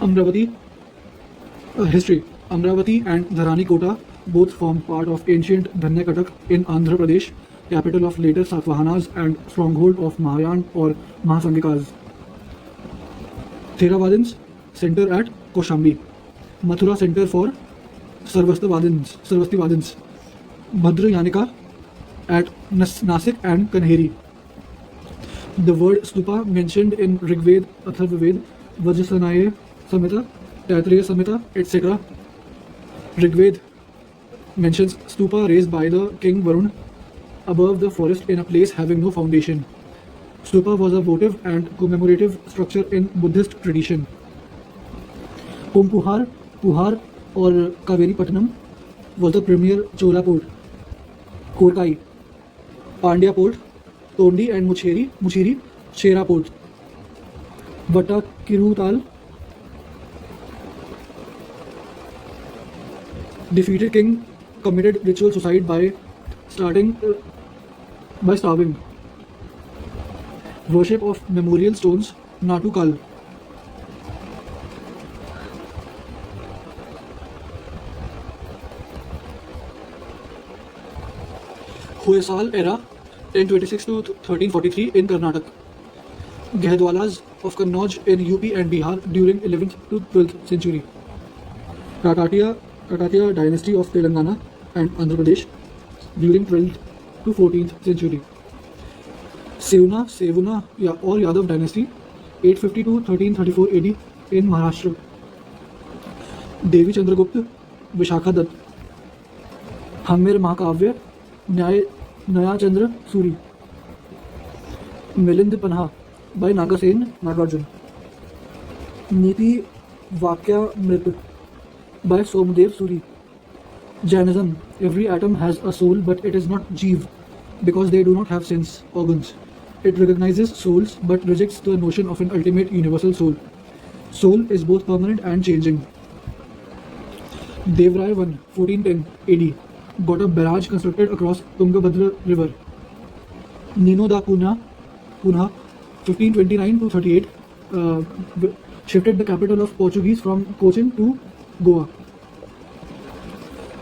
Amravati. History. Amravati and Dharani Kota both form part of ancient Dhanyakatak in Andhra Pradesh, capital of later Satavahanas and stronghold of Mahayan or Mahasangikas. Theravadins center at Kaushambi. Mathura center for Sarvastivadins. Bhadrayanika at Nasik and Kanheri. The word stupa mentioned in Rigved, Atharvaved, Vajrasanaya Samhita, Taittiriya Samhita, etc. Rigved mentions stupa raised by the king Varun above the forest in a place having no foundation. Stupa was a votive and commemorative structure in Buddhist tradition. Pumpuhar, Puhar or Kaveri Pattanam was the premier Chola port. Korkai, Pandya port, Tondi and Muchiri, Chera port. Vatta Kirutal, defeated king committed ritual suicide by starving. Worship of memorial stones, Natukal. Hoysal era 1026 to 1343 in Karnataka. Gahdwalas of Kannauj in UP and Bihar during 11th to 12th century. Kakatiya dynasty of Telangana and Andhra Pradesh during 12th to 14th century. Sevuna or Yadav dynasty 850 to 1334 AD in Maharashtra. Devi Chandragupta, Vishakha Dutt. Hamir Mahakavya, Naya Chandra Suri. Milind Panha by Nagasen Nagarjun. Niti Vakya Mrit by Somdev Suri. Jainism. Every atom has a soul, but it is not Jeev because they do not have sense organs. It recognizes souls but rejects the notion of an ultimate universal soul. Soul is both permanent and changing. Devrai I, 1410 AD, got a barrage constructed across Tungabhadra river. Nino da Cunha, 1529 to 38, shifted the capital of Portuguese from Cochin to Goa.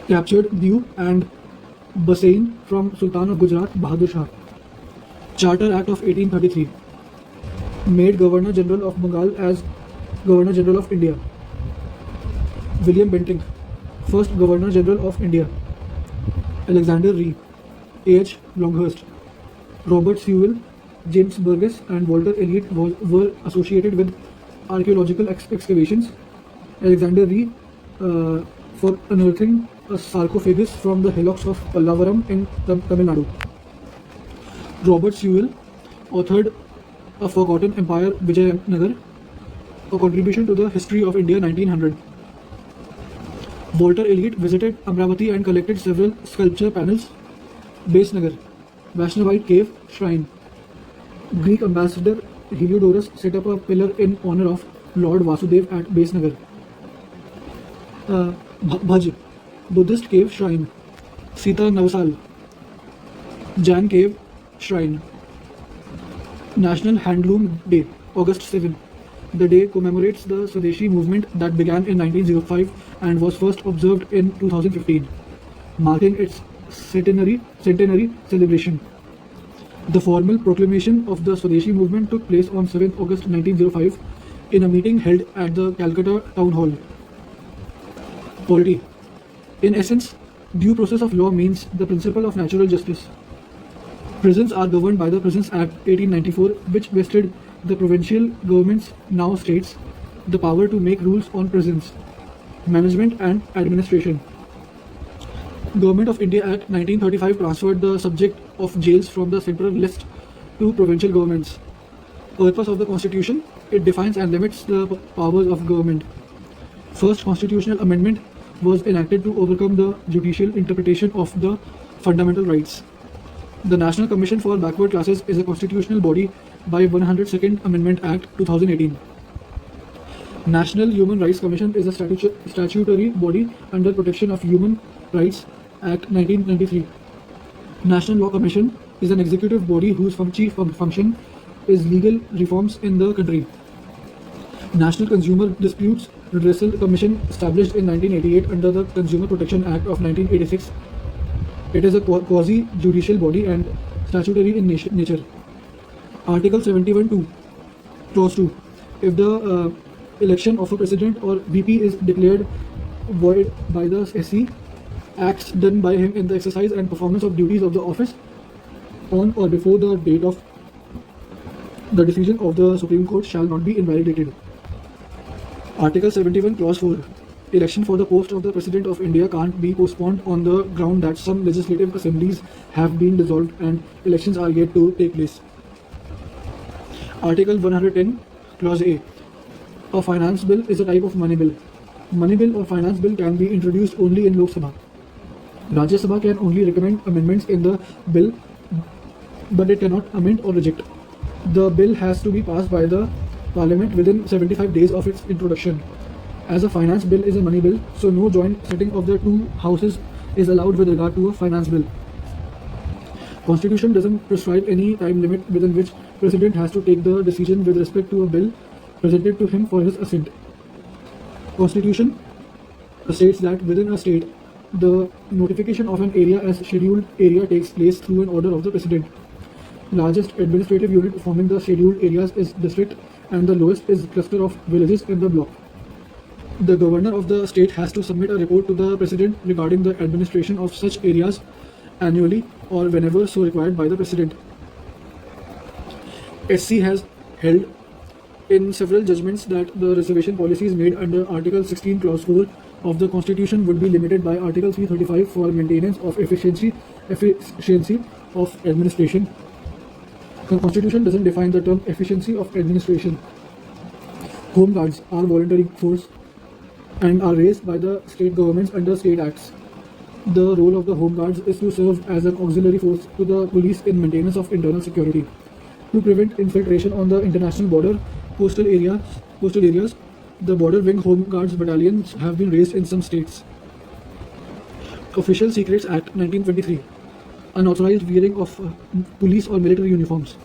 Captured Diu and Bassein from Sultan of Gujarat Bahadur Shah. Charter Act of 1833 made Governor General of Bengal as Governor General of India. William Bentinck, first Governor General of India. Alexander Ree, A.H. Longhurst, Robert Sewell, James Burgess and Walter Elliot were associated with archaeological excavations. Alexander Ree for unearthing a sarcophagus from the hillocks of Pallavaram in Tamil Nadu. Robert Sewell authored A Forgotten Empire Vijayanagar, a contribution to the history of India 1900. Walter Elliot visited Amravati and collected several sculpture panels. Besnagar, Vaishnavite cave shrine. Greek ambassador Heliodorus set up a pillar in honor of Lord Vasudev at Besnagar. Bhaj, Buddhist cave shrine. Sita Navasal, Jain cave shrine. National Handloom Day, August 7. The day commemorates the Swadeshi movement that began in 1905 and was first observed in 2015, marking its centenary celebration. The formal proclamation of the Swadeshi movement took place on 7 August 1905 in a meeting held at the Calcutta Town Hall. Polity. In essence, due process of law means the principle of natural justice. Prisons are governed by the Prisons Act 1894, which vested the provincial governments, now states, the power to make rules on prisons, management and administration. Government of India Act 1935 transferred the subject of jails from the central list to provincial governments. Purpose of the Constitution, it defines and limits the powers of government. First constitutional amendment was enacted to overcome the judicial interpretation of the fundamental rights. The National Commission for Backward Classes is a constitutional body by 102nd Amendment Act 2018. National Human Rights Commission is a statutory body under Protection of Human Rights Act 1993. National Law Commission is an executive body whose chief function is legal reforms in the country. National Consumer Disputes Redressal Commission, established in 1988 under the Consumer Protection Act of 1986. It is a quasi-judicial body and statutory in nature. Article 71(2), Clause 2. If the election of a president or VP is declared void by the SC, acts done by him in the exercise and performance of duties of the office on or before the date of the decision of the Supreme Court shall not be invalidated. Article 71, Clause 4. Election for the post of the President of India can't be postponed on the ground that some legislative assemblies have been dissolved and elections are yet to take place. Article 110, Clause A. A finance bill is a type of money bill. Money bill or finance bill can be introduced only in Lok Sabha. Rajya Sabha can only recommend amendments in the bill, but it cannot amend or reject. The bill has to be passed by the Parliament within 75 days of its introduction. As a finance bill is a money bill, so no joint sitting of the two houses is allowed with regard to a finance bill. Constitution doesn't prescribe any time limit within which President has to take the decision with respect to a bill presented to him for his assent. Constitution states that within a state, the notification of an area as scheduled area takes place through an order of the President. Largest administrative unit forming the scheduled areas is district, and the lowest is cluster of villages in the block. The governor of the state has to submit a report to the President regarding the administration of such areas annually or whenever so required by the President. SC has held in several judgments that the reservation policies made under Article 16, Clause 4 of the Constitution would be limited by Article 335 for maintenance of efficiency of administration. The Constitution doesn't define the term efficiency of administration. Home Guards are voluntary force and are raised by the state governments under state acts. The role of the Home Guards is to serve as an auxiliary force to the police in maintenance of internal security. To prevent infiltration on the international border, coastal areas, the Border Wing Home Guards battalions have been raised in some states. Official Secrets Act 1923. Unauthorized wearing of police or military uniforms.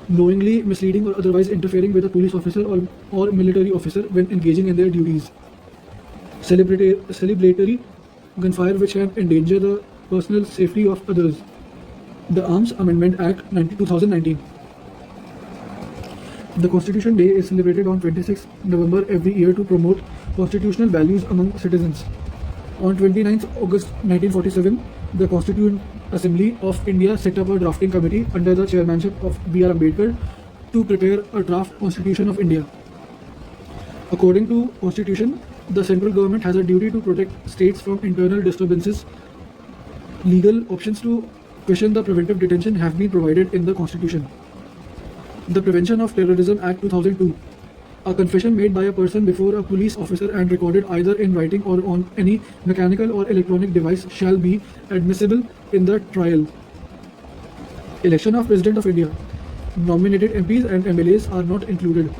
Knowingly misleading or otherwise interfering with a police officer or military officer when engaging in their duties. Celebratory gunfire which can endanger the personal safety of others. The Arms Amendment Act 2019. The Constitution Day is celebrated on 26 November every year to promote constitutional values among citizens. On 29 August 1947, the Constituent Assembly of India set up a drafting committee under the chairmanship of B.R. Ambedkar to prepare a draft Constitution of India. According to Constitution, the central government has a duty to protect states from internal disturbances. Legal options to question the preventive detention have been provided in the Constitution. The Prevention of Terrorism Act 2002. A confession made by a person before a police officer and recorded either in writing or on any mechanical or electronic device shall be admissible in the trial. Election of President of India. Nominated MPs and MLAs are not included.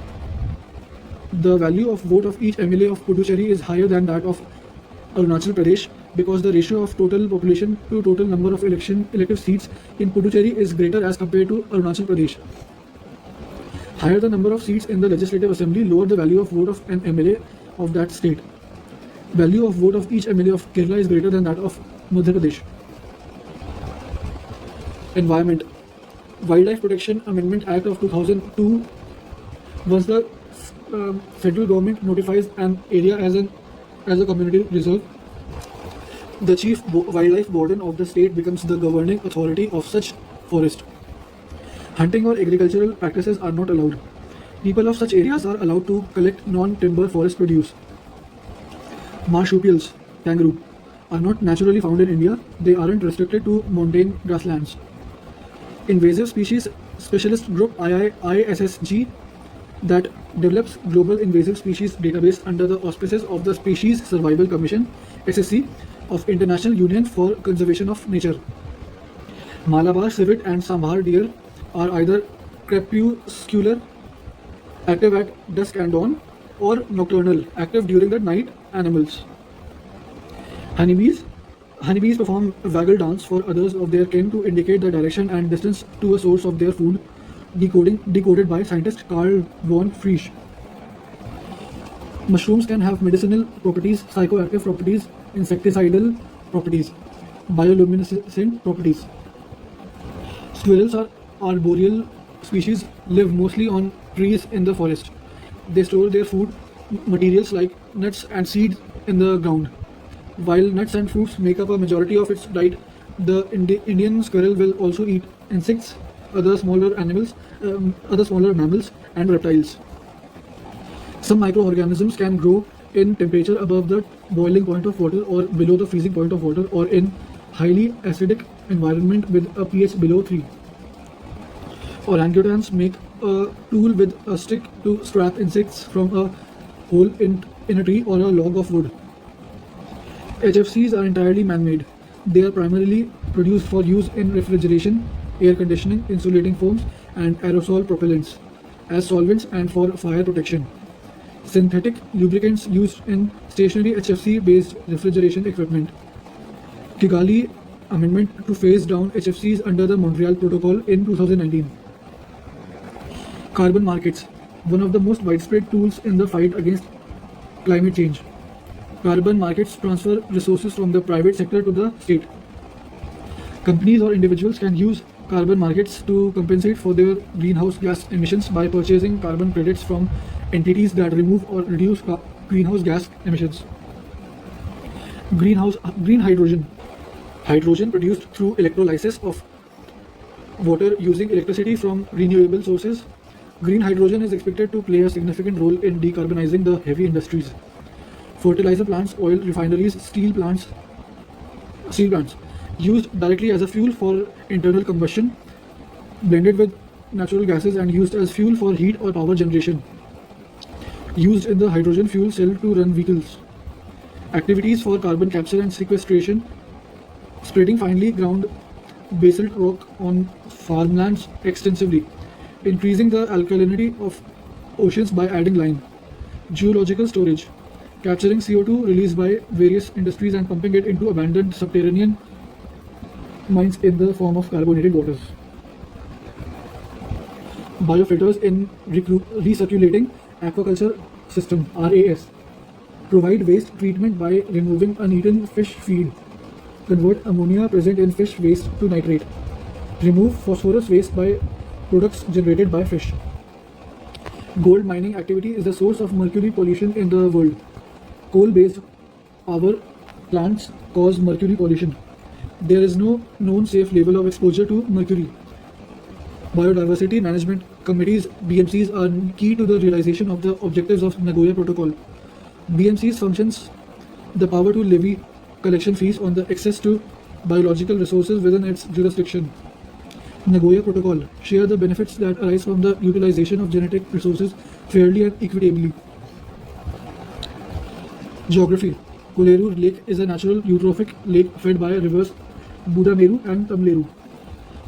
The value of vote of each MLA of Puducherry is higher than that of Arunachal Pradesh because the ratio of total population to total number of elective seats in Puducherry is greater as compared to Arunachal Pradesh. Higher the number of seats in the Legislative Assembly, lower the value of vote of an MLA of that state. Value of vote of each MLA of Kerala is greater than that of Madhya Pradesh. Environment. Wildlife Protection Amendment Act of 2002. Once the federal government notifies an area as a community reserve, the chief wildlife warden of the state becomes the governing authority of such forest. Hunting or agricultural practices are not allowed. People of such areas are allowed to collect non-timber forest produce. Marsupials, kangaroo, are not naturally found in India. They aren't restricted to montane grasslands. Invasive Species Specialist Group ISSG that develops Global Invasive Species Database under the auspices of the Species Survival Commission SSC of International Union for Conservation of Nature. Malabar civet and Sambhar deer are either crepuscular, active at dusk and dawn, or nocturnal, active during the night animals. Honeybees perform a waggle dance for others of their kin to indicate the direction and distance to a source of their food, decoded by scientist Carl von Frisch. Mushrooms can have medicinal properties, psychoactive properties, insecticidal properties, bioluminescent properties. Squirrels are arboreal species, live mostly on trees in the forest. They store their food materials like nuts and seeds in the ground. While nuts and fruits make up a majority of its diet, the Indian squirrel will also eat insects, other smaller mammals, and reptiles. Some microorganisms can grow in temperature above the boiling point of water or below the freezing point of water, or in highly acidic environment with a pH below 3. Orangutans make a tool with a stick to strap insects from a hole in a tree or a log of wood. HFCs are entirely man-made. They are primarily produced for use in refrigeration, air conditioning, insulating foams, and aerosol propellants, as solvents and for fire protection. Synthetic lubricants used in stationary HFC-based refrigeration equipment. Kigali Amendment to phase down HFCs under the Montreal Protocol in 2019. Carbon markets, one of the most widespread tools in the fight against climate change. Carbon markets transfer resources from the private sector to the state. Companies or individuals can use carbon markets to compensate for their greenhouse gas emissions by purchasing carbon credits from entities that remove or reduce greenhouse gas emissions. Green hydrogen. Hydrogen produced through electrolysis of water using electricity from renewable sources. Green hydrogen is expected to play a significant role in decarbonizing the heavy industries. Fertilizer plants, oil refineries, steel plants used directly as a fuel for internal combustion, blended with natural gases and used as fuel for heat or power generation. Used in the hydrogen fuel cell to run vehicles. Activities for carbon capture and sequestration, spreading finely ground basalt rock on farmlands extensively, increasing the alkalinity of oceans by adding lime. Geological storage, capturing CO2 released by various industries and pumping it into abandoned subterranean mines in the form of carbonated waters. Biofilters in recirculating aquaculture system (RAS) provide waste treatment by removing uneaten fish feed, convert ammonia present in fish waste to nitrate, remove phosphorus waste by products generated by fish. Gold mining activity is the source of mercury pollution in the world. Coal-based power plants cause mercury pollution. There is no known safe level of exposure to mercury. Biodiversity management committees (BMCs) are key to the realization of the objectives of Nagoya Protocol. BMCs functions the power to levy collection fees on the access to biological resources within its jurisdiction. Nagoya Protocol share the benefits that arise from the utilization of genetic resources fairly and equitably. Geography. Koleru Lake is a natural eutrophic lake fed by rivers Budameru and Tamleru.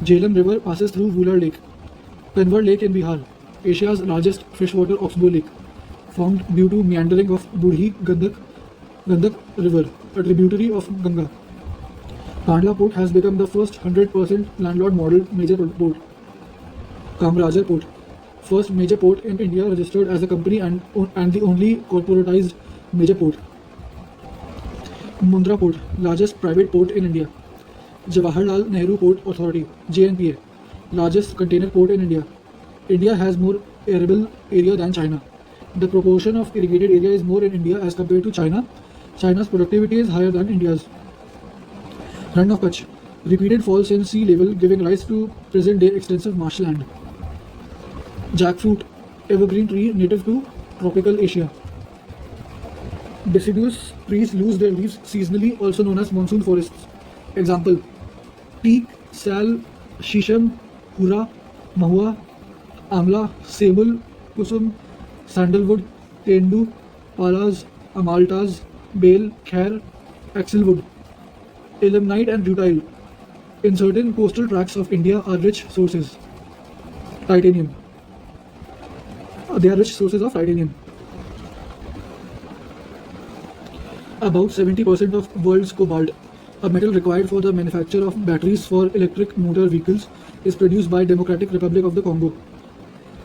Jhelum River passes through Vular Lake. Kanwar Lake in Bihar, Asia's largest freshwater oxbow lake, formed due to meandering of Budhi Gandak River, a tributary of Ganga. Kandla Port has become the first 100% landlord model major port. Kamarajar Port, first major port in India registered as a company and the only corporatized major port. Mundra Port, largest private port in India. Jawaharlal Nehru Port Authority, JNPA, largest container port in India. India has more arable area than China. The proportion of irrigated area is more in India as compared to China. China's productivity is higher than India's. Run of Kutch, repeated falls in sea level giving rise to present-day extensive marshland. Jackfruit, evergreen tree native to tropical Asia. Deciduous trees lose their leaves seasonally, also known as monsoon forests. Example: teak, sal, shisham, hura, mahua, amla, sebul, kusum, sandalwood, tendu, palas, amaltas, bale, khair, axlewood. Ilmenite and rutile in certain coastal tracts of India are rich sources. Titanium. They are rich sources of titanium. About 70% of world's cobalt, a metal required for the manufacture of batteries for electric motor vehicles, is produced by Democratic Republic of the Congo.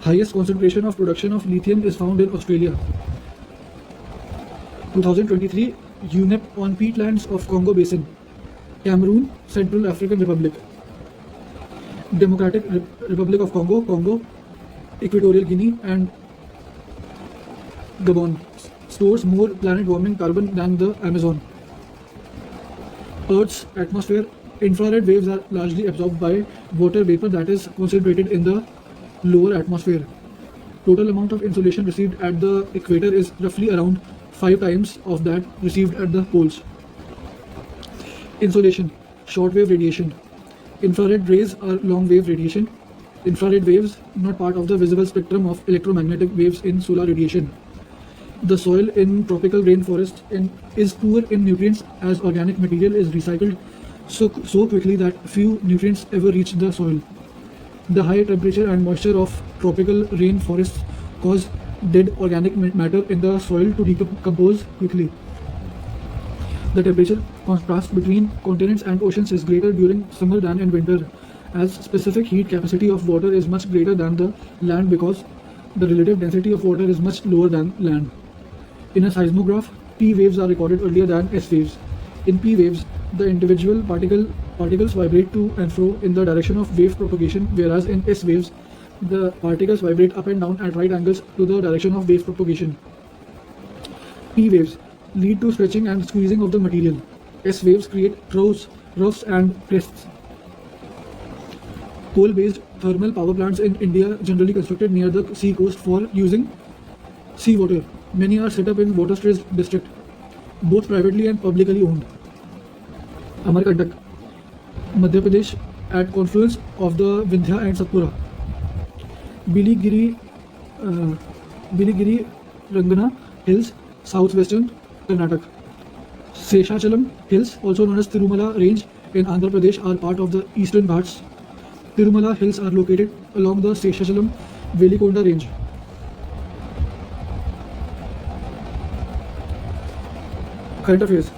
Highest concentration of production of lithium is found in Australia. 2023 UNEP on peatlands of Congo Basin, Cameroon, Central African Republic, Democratic Republic of Congo, Congo, Equatorial Guinea, and Gabon stores more planet-warming carbon than the Amazon. Earth's atmosphere, infrared waves are largely absorbed by water vapor that is concentrated in the lower atmosphere. Total amount of insolation received at the equator is roughly around 5 times of that received at the poles. Insolation, short-wave radiation. Infrared rays are long-wave radiation. Infrared waves not part of the visible spectrum of electromagnetic waves in solar radiation. The soil in tropical rainforest is poor in nutrients as organic material is recycled so quickly that few nutrients ever reach the soil. The high temperature and moisture of tropical rainforests cause dead organic matter in the soil to decompose quickly. The temperature contrast between continents and oceans is greater during summer than in winter, as specific heat capacity of water is much greater than the land because the relative density of water is much lower than land. In a seismograph, P waves are recorded earlier than S waves. In P waves, the individual particles vibrate to and fro in the direction of wave propagation, whereas in S waves, the particles vibrate up and down at right angles to the direction of wave propagation. P waves lead to stretching and squeezing of the material. S waves create troughs and crests. Coal-based thermal power plants in India generally constructed near the sea coast for using seawater. Many are set up in water-stressed districts, both privately and publicly owned. Amarkantak, Madhya Pradesh, at confluence of the Vindhya and Satpura. Biligiri Rangana Hills, southwestern Karnataka. Seshachalam Hills, also known as Tirumala Range in Andhra Pradesh, are part of the Eastern Ghats. Tirumala Hills are located along the Seshachalam Velikonda Range. Current affairs.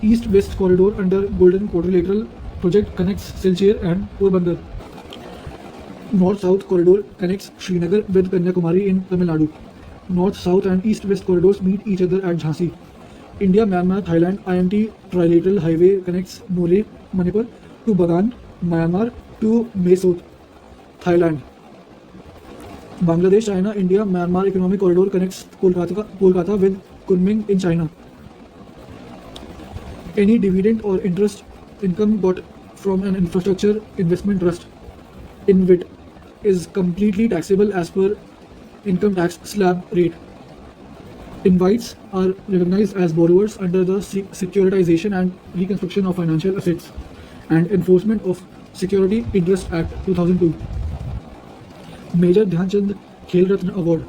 East-West corridor under Golden Quadrilateral project connects Silchar and Porbandar. North-South corridor connects Srinagar with Kanyakumari in Tamil Nadu. North-South and East-West corridors meet each other at Jhansi. India-Myanmar-Thailand IMT Trilateral Highway connects Moreh, Manipur to Bagan, Myanmar to Mae-Sot, Thailand. Bangladesh-China India-Myanmar Economic Corridor connects Kolkata with Kunming in China. Any dividend or interest income got from an infrastructure investment trust (InvIT) is completely taxable as per income tax slab rate. Invites are recognized as borrowers under the Securitization and Reconstruction of Financial Assets and Enforcement of Security Interest Act 2002. Major Dhyan Chand Khel Ratna Award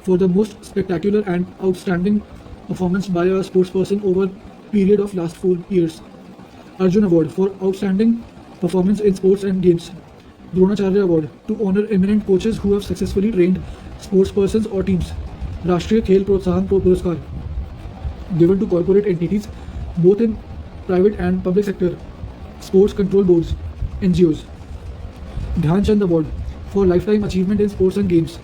for the most spectacular and outstanding performance by a sportsperson over period of last 4 years. Arjun Award for outstanding performance in sports and games. Dronacharya Award to honor eminent coaches who have successfully trained sportspersons or teams. Rashtriya Khel Protsahan Puraskar given to corporate entities both in private and public sector, sports control boards, NGOs. Dhyan Chand Award for lifetime achievement in sports and games.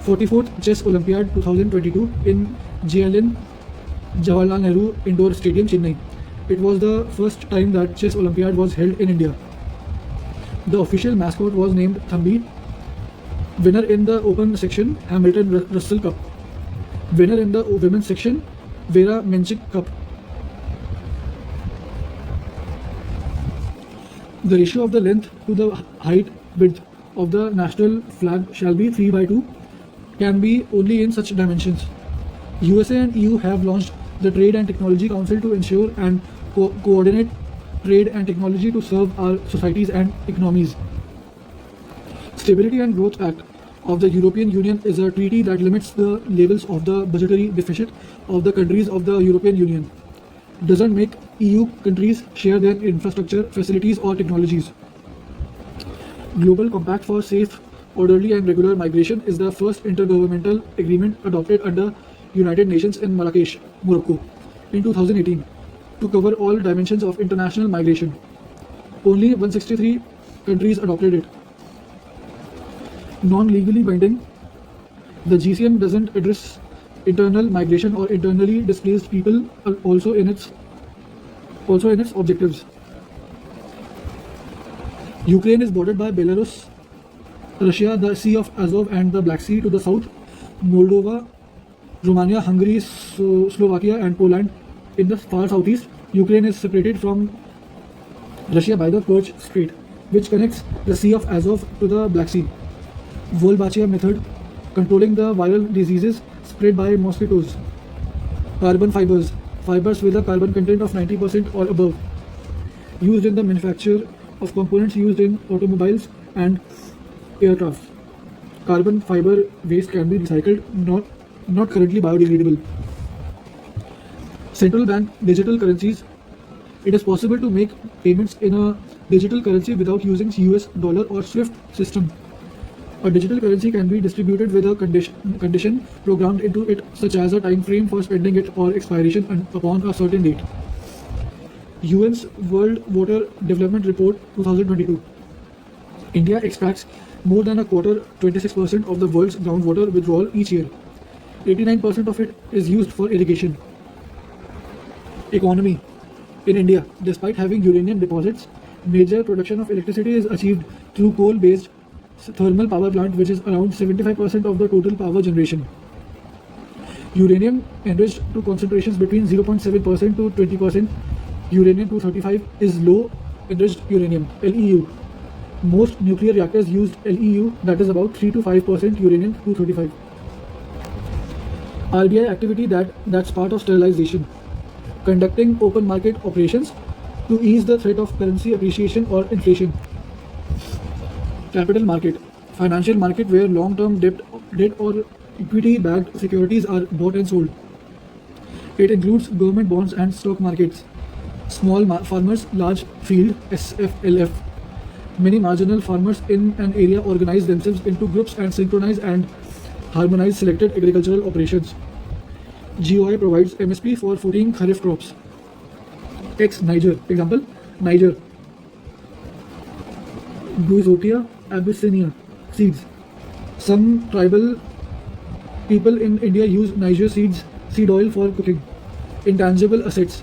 44th Chess Olympiad 2022 in JLN Jawaharlal Nehru Indoor Stadium, Chennai. It was the first time that Chess Olympiad was held in India. The official mascot was named Thambi. Winner in the open section, Hamilton Russell Cup. Winner in the women's section, Vera Menchik Cup. The ratio of the length to the height width of the national flag shall be 3:2, can be only in such dimensions. USA and EU have launched the Trade and Technology Council to ensure and coordinate trade and technology to serve our societies and economies. Stability and Growth Act of the European Union is a treaty that limits the levels of the budgetary deficit of the countries of the European Union. Doesn't make EU countries share their infrastructure, facilities or technologies. Global Compact for Safe, Orderly and Regular Migration is the first intergovernmental agreement adopted under United Nations in Marrakesh, Morocco in 2018 to cover all dimensions of international migration. Only 163 countries adopted it. Non-legally binding. The GCM doesn't address internal migration or internally displaced people are also in its objectives. Ukraine is bordered by Belarus, Russia, the Sea of Azov and the Black Sea to the south, Moldova, Romania, Hungary, Slovakia and Poland in the far southeast. Ukraine is separated from Russia by the Kerch Strait, which connects the Sea of Azov to the Black Sea. Wolbachia method, controlling the viral diseases spread by mosquitoes. Carbon fibers, fibers with a carbon content of 90% or above, used in the manufacture of components used in automobiles and aircraft. Carbon fiber waste can be recycled, not currently biodegradable. Central bank digital currencies. It is possible to make payments in a digital currency without using US dollar or SWIFT system. A digital currency can be distributed with a condition programmed into it, such as a time frame for spending it or expiration upon a certain date. UN's World Water Development Report 2022. India extracts more than a quarter, 26% of the world's groundwater withdrawal each year. 89% of it is used for irrigation. Economy. In India, despite having uranium deposits, major production of electricity is achieved through coal-based thermal power plant, which is around 75% of the total power generation. Uranium enriched to concentrations between 0.7% to 20%. Uranium-235 is low enriched uranium, LEU. Most nuclear reactors use LEU, that is about 3 to 5% uranium-235. RBI activity that's part of sterilization. Conducting open market operations to ease the threat of currency appreciation or inflation. Capital market, financial market where long-term debt or equity-backed securities are bought and sold. It includes government bonds and stock markets. Small farmers, large field, SFLF. Many marginal farmers in an area organize themselves into groups and synchronize and harmonize selected agricultural operations. GOI provides MSP for 14 kharif crops. Niger. Example, Niger. Guizotia abyssinia seeds. Some tribal people in India use Niger seed oil for cooking. Intangible assets.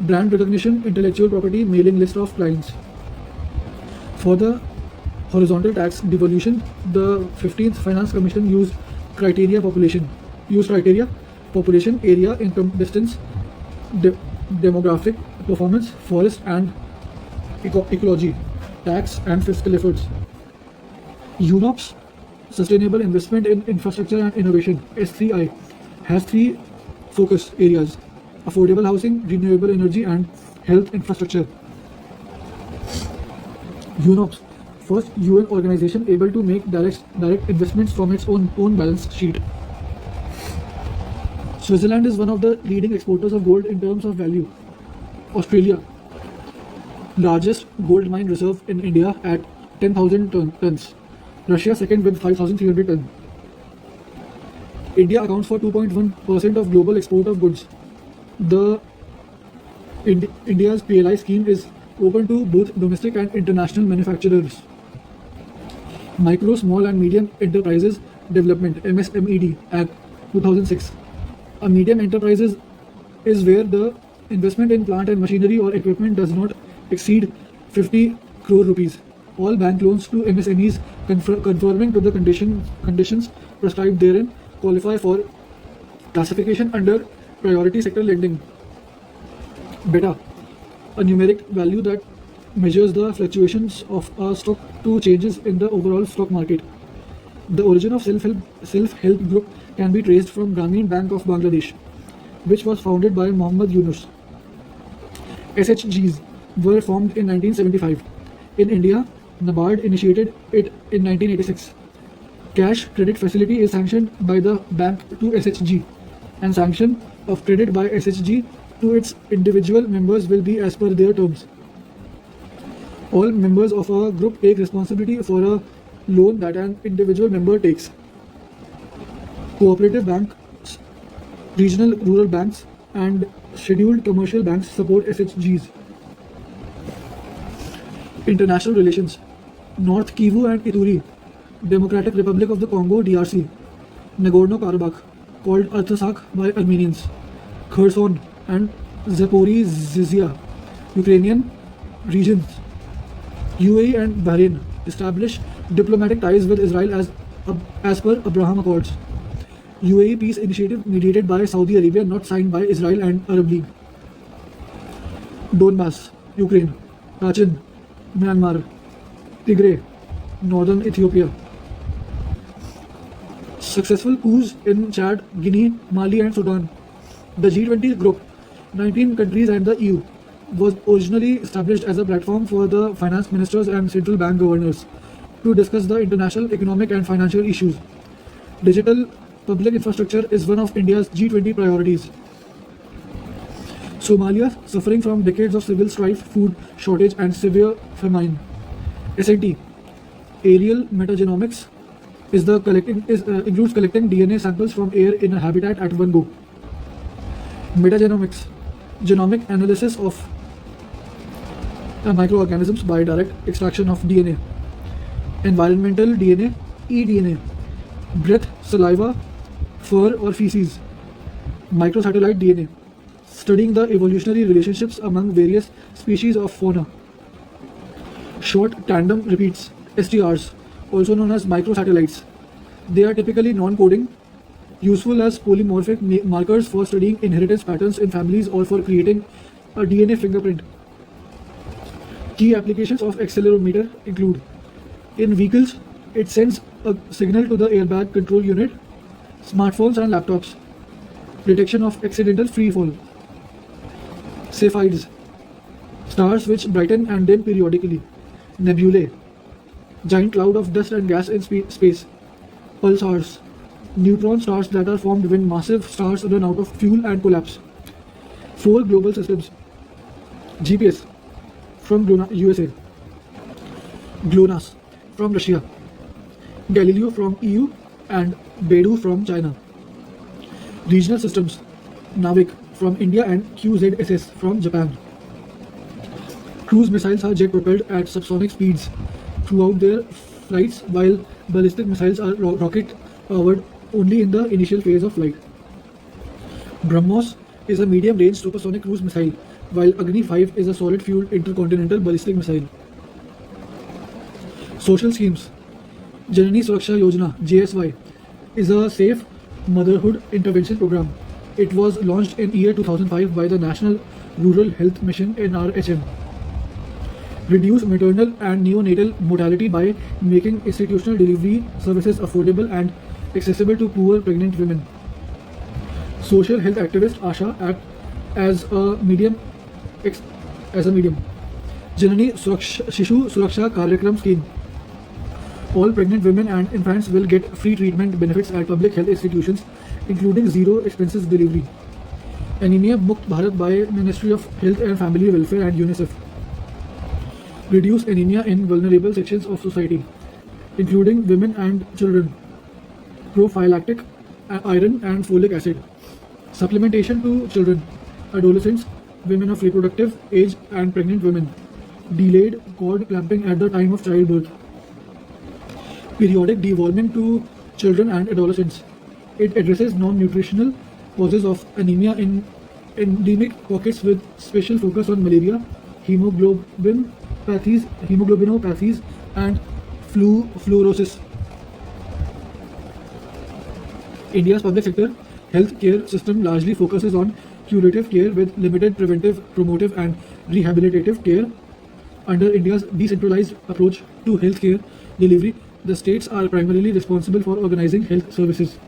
Brand recognition, intellectual property, mailing list of clients. For the horizontal tax devolution, the 15th Finance Commission used criteria: population, area, income, distance, demographic, performance, forest and ecology, tax and fiscal efforts. UNOPS, Sustainable Investment in Infrastructure and Innovation, S3I, has three focus areas: affordable housing, renewable energy and health infrastructure. UNOPS, first UN organization able to make direct investments from its own balance sheet. Switzerland is one of the leading exporters of gold in terms of value. Australia, largest gold mine reserve in India at 10,000 tons. Russia second with 5,300 tons. India accounts for 2.1% of global export of goods. India's PLI scheme is open to both domestic and international manufacturers. Micro, Small and Medium Enterprises Development MSMED Act 2006. A medium enterprise is where the investment in plant and machinery or equipment does not exceed 50 crore rupees. All bank loans to MSMEs conforming to the conditions prescribed therein qualify for classification under priority sector lending. Beta, a numeric value that measures the fluctuations of a stock to changes in the overall stock market. The origin of self-help group can be traced from Grameen Bank of Bangladesh, which was founded by Muhammad Yunus. SHGs were formed in 1975. In India, NABARD initiated it in 1986. Cash credit facility is sanctioned by the bank to SHG, and sanction of credit by SHG to its individual members will be as per their terms. All members of a group take responsibility for a loan that an individual member takes. Cooperative banks, regional rural banks, and scheduled commercial banks support SHGs. International relations. North Kivu and Ituri, Democratic Republic of the Congo (DRC), Nagorno-Karabakh, called Artsakh by Armenians, Kherson and Zaporizhzhia, Ukrainian regions. UAE and Bahrain established diplomatic ties with Israel as per Abraham Accords. UAE peace initiative mediated by Saudi Arabia, not signed by Israel and Arab League. Donbass, Ukraine, Kachin, Myanmar, Tigray, northern Ethiopia. Successful coups in Chad, Guinea, Mali and Sudan. The G20 group, 19 countries and the EU, was originally established as a platform for the finance ministers and central bank governors to discuss the international economic and financial issues. Digital public infrastructure is one of India's G20 priorities. Somalia, suffering from decades of civil strife, food shortage and severe famine. SNT, aerial metagenomics, includes collecting DNA samples from air in a habitat at one go. Metagenomics, genomic analysis of microorganisms by direct extraction of DNA. Environmental DNA, eDNA, breath, saliva, fur or feces. Microsatellite DNA, studying the evolutionary relationships among various species of fauna. Short tandem repeats, STRs, also known as microsatellites. They are typically non-coding, useful as polymorphic markers for studying inheritance patterns in families or for creating a DNA fingerprint. Key applications of accelerometer include: in vehicles, it sends a signal to the airbag control unit, smartphones and laptops. Detection of accidental free fall. Cepheids, stars which brighten and dim periodically. Nebulae, giant cloud of dust and gas in space. Pulsars, neutron stars that are formed when massive stars run out of fuel and collapse. 4 global systems. GPS from USA. GLONASS from Russia. Galileo from EU and Beidou from China. Regional systems. NAVIC from India and QZSS from Japan. Cruise missiles are jet propelled at subsonic speeds throughout their flights, while ballistic missiles are rocket powered only in the initial phase of flight. BrahMos is a medium range supersonic cruise missile, while Agni 5 is a solid fueled intercontinental ballistic missile. Social schemes. Janani Suraksha Yojana JSY is a safe motherhood intervention program. It was launched in year 2005 by the National Rural Health Mission NRHM. Reduce maternal and neonatal mortality by making institutional delivery services affordable and accessible to poor pregnant women. Social health activist Asha act as a medium. Janani Shishu Suraksha Karyakram scheme. All pregnant women and infants will get free treatment benefits at public health institutions, including zero expenses delivery. Anemia Mukt Bharat by Ministry of Health and Family Welfare and UNICEF. Reduce anemia in vulnerable sections of society, including women and children. Prophylactic iron and folic acid. Supplementation to children, adolescents, women of reproductive age and pregnant women. Delayed cord clamping at the time of childbirth. Periodic deworming to children and adolescents. It addresses non-nutritional causes of anemia in endemic pockets with special focus on malaria, hemoglobinopathies and fluorosis. India's public sector health care system largely focuses on curative care with limited preventive, promotive and rehabilitative care. Under India's decentralized approach to health care delivery, the states are primarily responsible for organizing health services.